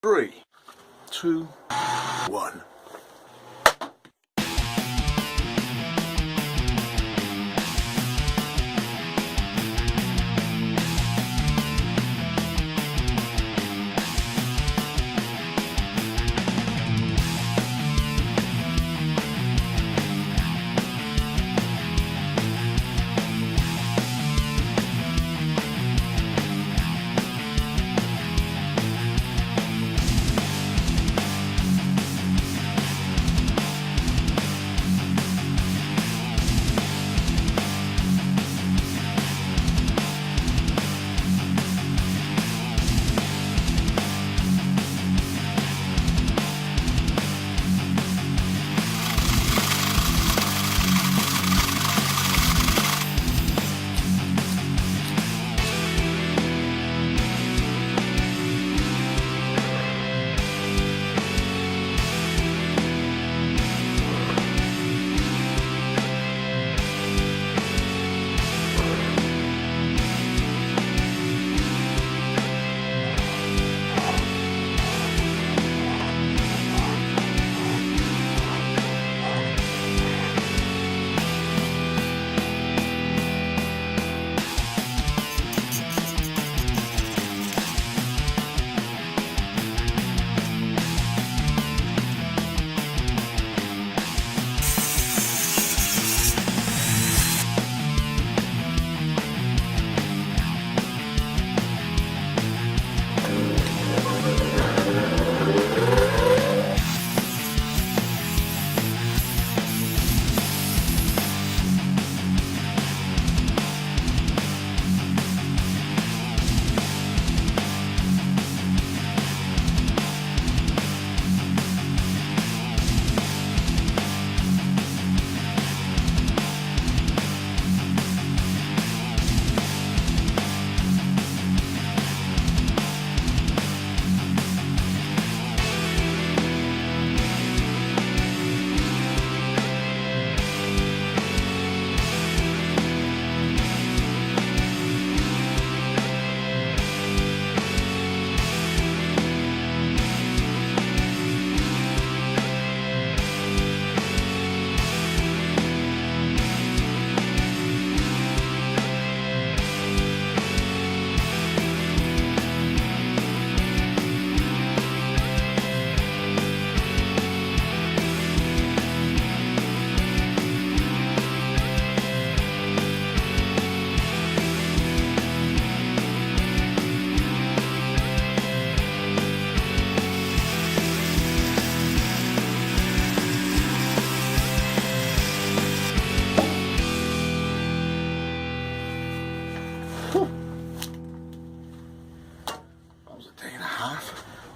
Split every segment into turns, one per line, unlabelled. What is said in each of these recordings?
3, 2, 1.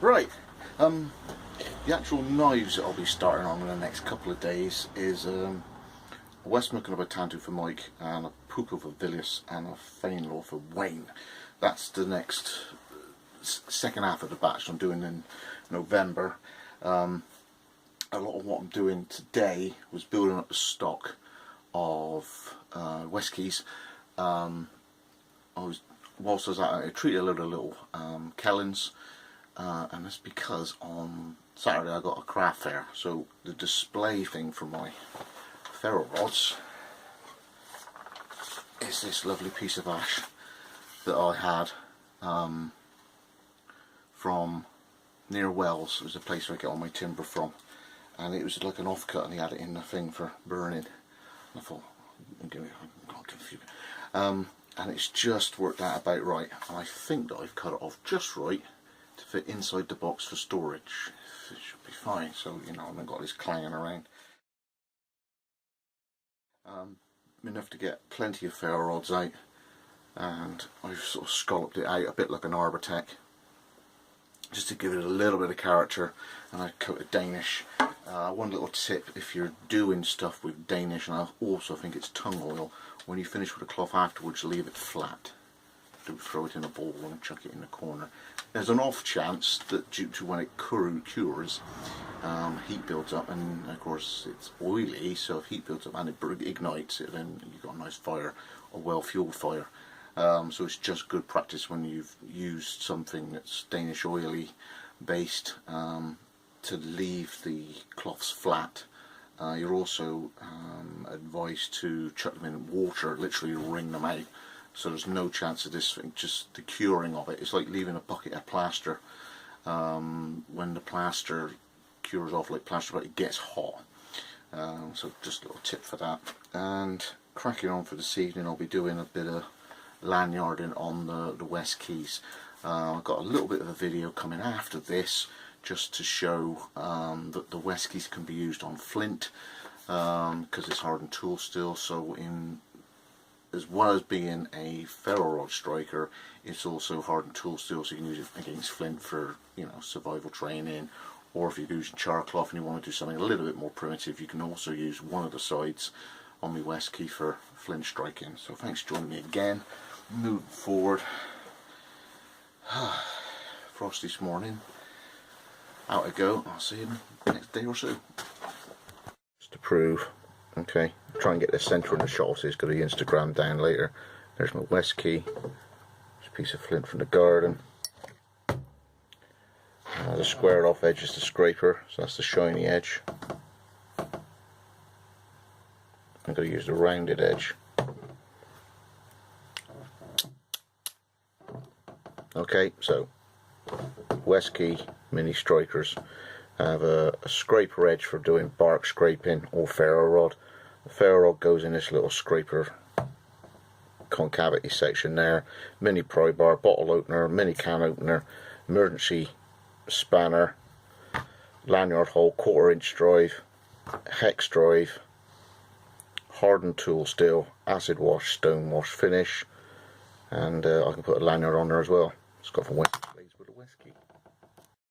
Right, the actual knives that I'll be starting on in the next couple of days is a Westmucken for Tantu for Mike, and a Puko for Villius, and a Fainlaw for Wayne. That's the next second half of the batch I'm doing in November. A lot of what I'm doing today was building up the stock of Weskeys. Whilst I was out, I treated a load of little Kellens. And that's because on Saturday I got a craft fair, so the display thing for my ferro rods is this lovely piece of ash that I had from near Wells. It was a place where I get all my timber from, and it was like an offcut, and he had it in the thing for burning. And I thought, I'm going to give a few. And it's just worked out about right, and I think that I've cut it off just right to fit inside the box for storage. It should be fine, so you know I haven't got this clanging around. Enough to get plenty of ferro rods out, and I've sort of scalloped it out a bit like an Arbortech, just to give it a little bit of character, and I coated Danish. One little tip if you're doing stuff with Danish, and I also think it's tung oil, when you finish with a cloth afterwards, leave it flat. Don't throw it in a bowl and chuck it in the corner. There's an off chance that due to when it cures, heat builds up, and of course it's oily, so if heat builds up and it ignites it, then you've got a nice fire, a well-fueled fire. So it's just good practice when you've used something that's Danish oily based to leave the cloths flat. You're also advised to chuck them in water, literally wring them out, so there's no chance of this thing, just the curing of it. It's like leaving a bucket of plaster. When the plaster cures off like plaster, but it gets hot. So just a little tip for that. And cracking on for this evening, I'll be doing a bit of lanyarding on the Weskeys. I've got a little bit of a video coming after this just to show that the Weskeys can be used on flint, because it's hardened tool steel. So as well as being a ferro rod striker, it's also hardened tool steel, so you can use it against flint for, you know, survival training. Or if you're using char cloth and you want to do something a little bit more primitive, you can also use one of the sides on my Weskey for flint striking. So thanks for joining me again. Moving forward, frosty this morning, out I go. I'll see you the next day or so. Just to prove, okay, try and get the centre in the shot, so it's got the Instagram down later. There's my Weskey, just a piece of flint from the garden. The squared off edge is the scraper, so that's the shiny edge. I'm going to use the rounded edge. Okay, so Weskey mini strikers have a scraper edge for doing bark scraping or ferro rod. The ferro rod goes in this little scraper concavity section there. Mini pry bar, bottle opener, mini can opener, emergency spanner, lanyard hole, 1/4 inch drive, hex drive, hardened tool steel, acid wash, stone wash finish, and I can put a lanyard on there as well. It's got from Wessex Blades with a Weskey.